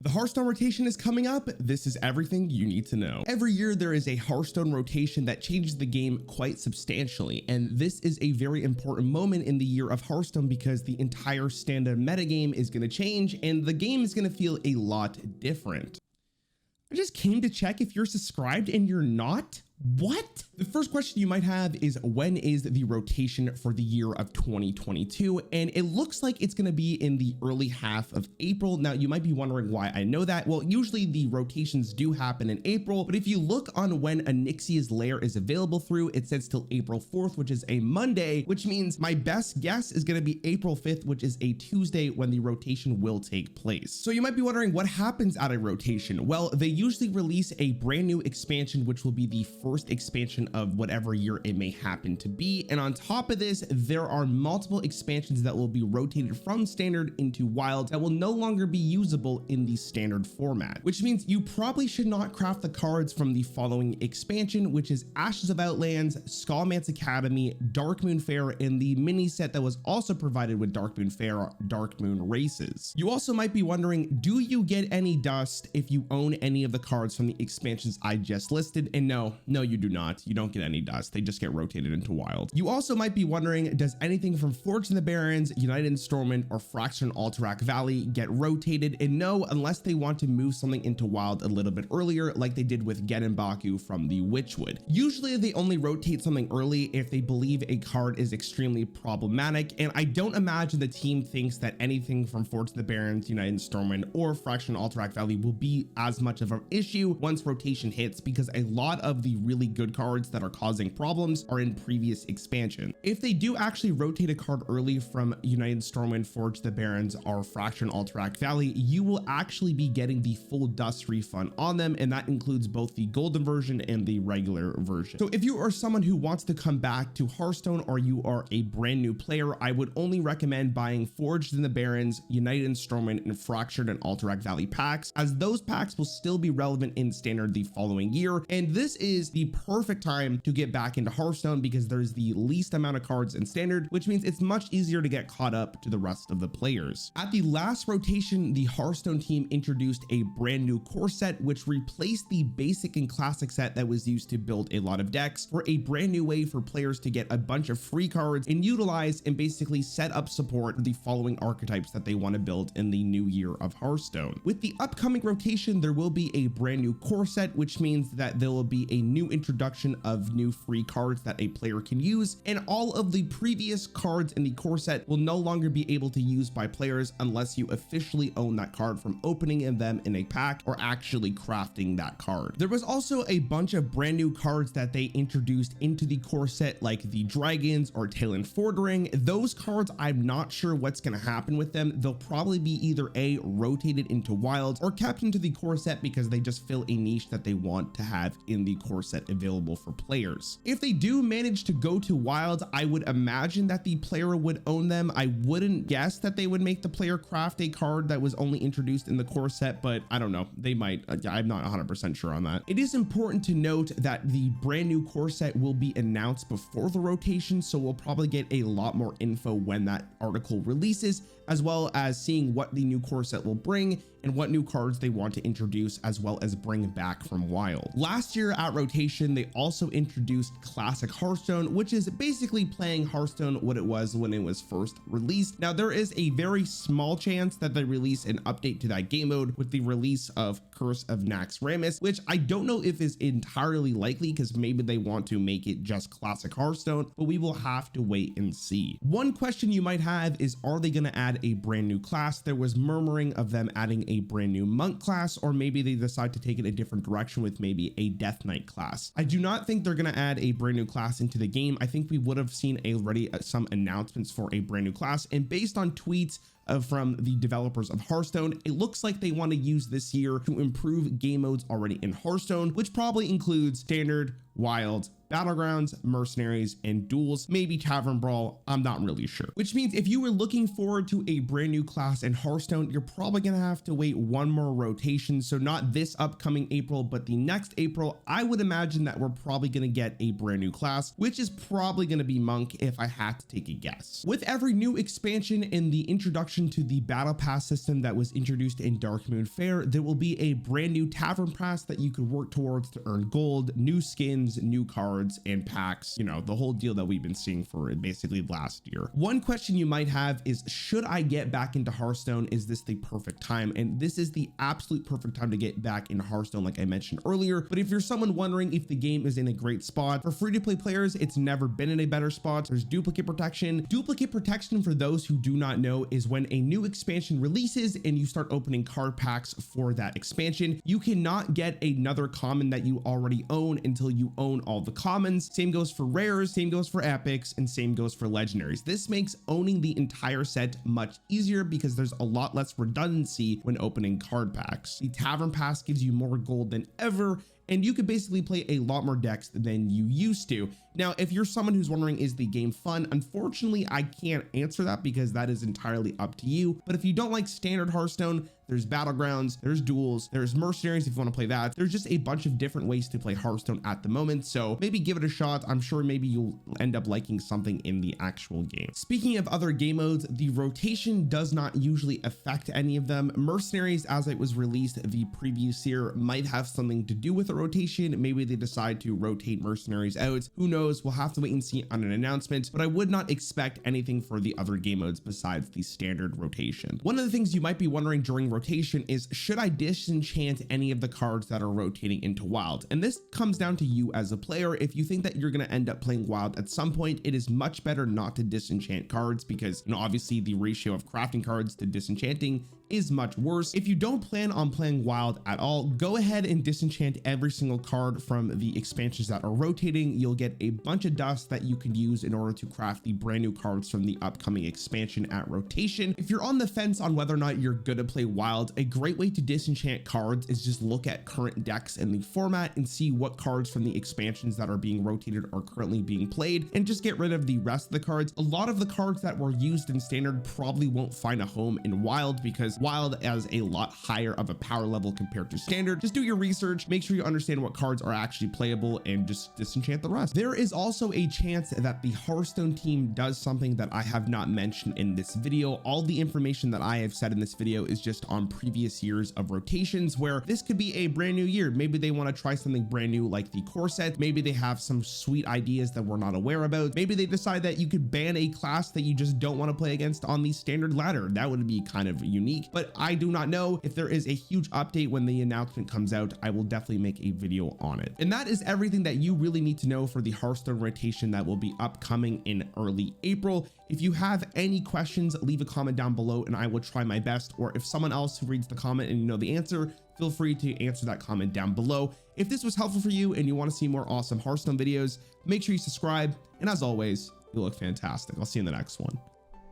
The Hearthstone rotation is coming up. This is everything you need to know. Every year there is a Hearthstone rotation that changes the game quite substantially, and this is a very important moment in the year of Hearthstone because the entire standard metagame is going to change and the game is going to feel a lot different. I just came to check if you're subscribed and you're not. What? The first question you might have is, when is the rotation for the year of 2022? And it looks like it's going to be in the early half of April. Now, you might be wondering why I know that. Well, usually the rotations do happen in April, but if you look on when Onyxia's Lair is available through, it says till April 4th, which is a Monday, which means my best guess is going to be April 5th, which is a Tuesday when the rotation will take place. So you might be wondering what happens at a rotation. Well, they usually release a brand new expansion, which will be the first expansion of whatever year it may happen to be. And on top of this, there are multiple expansions that will be rotated from standard into wild that will no longer be usable in the standard format, which means you probably should not craft the cards from the following expansion, which is Ashes of Outlands, Skullman's Academy, Darkmoon Faire, and the mini set that was also provided with Darkmoon Faire, Darkmoon Races. You also might be wondering, do you get any dust if you own any of the cards from the expansions I just listed? And no, you do not. You don't get any dust. They just get rotated into wild. You also might be wondering, does anything from Forge in the Barrens, United Instormant, or Fraction Alterac Valley get rotated? And no, unless they want to move something into wild a little bit earlier, like they did with Gen and Baku from the Witchwood. Usually they only rotate something early if they believe a card is extremely problematic, and I don't imagine the team thinks that anything from Forge in the Barrens, United Instormant, or Fraction Alterac Valley will be as much of an issue once rotation hits, because a lot of the really good cards that are causing problems are in previous expansion. If they do actually rotate a card early from United Stormwind, Forge the Barrens, or Fraction Alterac Valley, you will actually be getting the full dust refund on them, and that includes both the golden version and the regular version. So if you are someone who wants to come back to Hearthstone, or you are a brand new player, I would only recommend buying Forged in the Barrens, United Stormwind, and Fractured and Alterac Valley packs, as those packs will still be relevant in standard the following year, and this is the perfect time to get back into Hearthstone because there's the least amount of cards in standard, which means it's much easier to get caught up to the rest of the players. At the last rotation, the Hearthstone team introduced a brand new core set, which replaced the basic and classic set that was used to build a lot of decks, for a brand new way for players to get a bunch of free cards and utilize and basically set up support for the following archetypes that they want to build in the new year of Hearthstone. With the upcoming rotation, there will be a brand new core set, which means that there will be a new introduction of new free cards that a player can use, and all of the previous cards in the core set will no longer be able to use by players unless you officially own that card from opening them in a pack or actually crafting that card. There was also a bunch of brand new cards that they introduced into the core set, like the dragons or Talon Fordering. Those cards, I'm not sure what's going to happen with them. They'll probably be either A, rotated into wild, or kept into the core set because they just fill a niche that they want to have in the core set available for players. If they do manage to go to wild, I would imagine that the player would own them. I wouldn't guess that they would make the player craft a card that was only introduced in the core set, but I don't know, they might. I'm not 100% sure on that. It is important to note that the brand new core set will be announced before the rotation, so we'll probably get a lot more info when that article releases, as well as seeing what the new core set will bring and what new cards they want to introduce, as well as bring back from wild. Last year at rotation, they also introduced Classic Hearthstone, which is basically playing Hearthstone what it was when it was first released. Now, there is a very small chance that they release an update to that game mode with the release of Curse of Naxxramas, which I don't know if is entirely likely because maybe they want to make it just Classic Hearthstone, but we will have to wait and see. One question you might have is, are they going to add a brand new class? There was murmuring of them adding a brand new monk class, or maybe they decide to take it a different direction with maybe a Death Knight class. I do not think they're going to add a brand new class into the game. I think we would have seen already some announcements for a brand new class, and based on tweets from the developers of Hearthstone, it looks like they want to use this year to improve game modes already in Hearthstone, which probably includes standard, wild, battlegrounds, mercenaries, and duels, maybe tavern brawl. I'm not really sure. Which means if you were looking forward to a brand new class in Hearthstone, you're probably gonna have to wait one more rotation. So not this upcoming April, but the next April. I would imagine that we're probably gonna get a brand new class, which is probably gonna be Monk if I had to take a guess. With every new expansion and the introduction addition to the battle pass system that was introduced in Darkmoon Faire, there will be a brand new tavern pass that you could work towards to earn gold, new skins, new cards, and packs, you know, the whole deal that we've been seeing for basically last year. One question you might have is, should I get back into Hearthstone? Is this the perfect time? And this is the absolute perfect time to get back into Hearthstone, like I mentioned earlier. But if you're someone wondering if the game is in a great spot, for free-to-play players, it's never been in a better spot. There's duplicate protection. Duplicate protection, for those who do not know, is when a new expansion releases and you start opening card packs for that expansion, you cannot get another common that you already own until you own all the commons. Same goes for rares, same goes for epics, and same goes for legendaries. This makes owning the entire set much easier because there's a lot less redundancy when opening card packs. The tavern pass gives you more gold than ever, and you could basically play a lot more decks than you used to. Now, if you're someone who's wondering, is the game fun? Unfortunately, I can't answer that because that is entirely up to you. But if you don't like standard Hearthstone, there's battlegrounds, there's duels, there's mercenaries if you want to play that. There's just a bunch of different ways to play Hearthstone at the moment. So maybe give it a shot. I'm sure maybe you'll end up liking something in the actual game. Speaking of other game modes, the rotation does not usually affect any of them. Mercenaries, as it was released the previous year, might have something to do with the rotation. Maybe they decide to rotate mercenaries out. Who knows? We'll have to wait and see on an announcement, but I would not expect anything for the other game modes besides the standard rotation. One of the things you might be wondering during rotation is, should I disenchant any of the cards that are rotating into wild? And this comes down to you as a player. If you think that you're going to end up playing wild at some point, it is much better not to disenchant cards because, you know, obviously the ratio of crafting cards to disenchanting is much worse. If you don't plan on playing wild at all, go ahead and disenchant every single card from the expansions that are rotating. You'll get a bunch of dust that you can use in order to craft the brand new cards from the upcoming expansion at rotation. If you're on the fence on whether or not you're good to play wild, a great way to disenchant cards is just look at current decks in the format and see what cards from the expansions that are being rotated are currently being played, and just get rid of the rest of the cards. A lot of the cards that were used in standard probably won't find a home in wild because wild has a lot higher of a power level compared to standard. Just do your research, make sure you understand what cards are actually playable, and just disenchant the rest. There is also a chance that the Hearthstone team does something that I have not mentioned in this video. All the information that I have said in this video is just on previous years of rotations, where this could be a brand new year. Maybe they want to try something brand new like the core set. Maybe they have some sweet ideas that we're not aware about. Maybe they decide that you could ban a class that you just don't want to play against on the standard ladder. That would be kind of unique, but I do not know. If there is a huge update when the announcement comes out, I will definitely make a video on it. And that is everything that you really need to know for the Hearthstone rotation that will be upcoming in early April. If you have any questions, leave a comment down below and I will try my best. Or if someone else who reads the comment and you know the answer, feel free to answer that comment down below. If this was helpful for you and you want to see more awesome Hearthstone videos, make sure you subscribe. And as always, you look fantastic. I'll see you in the next one.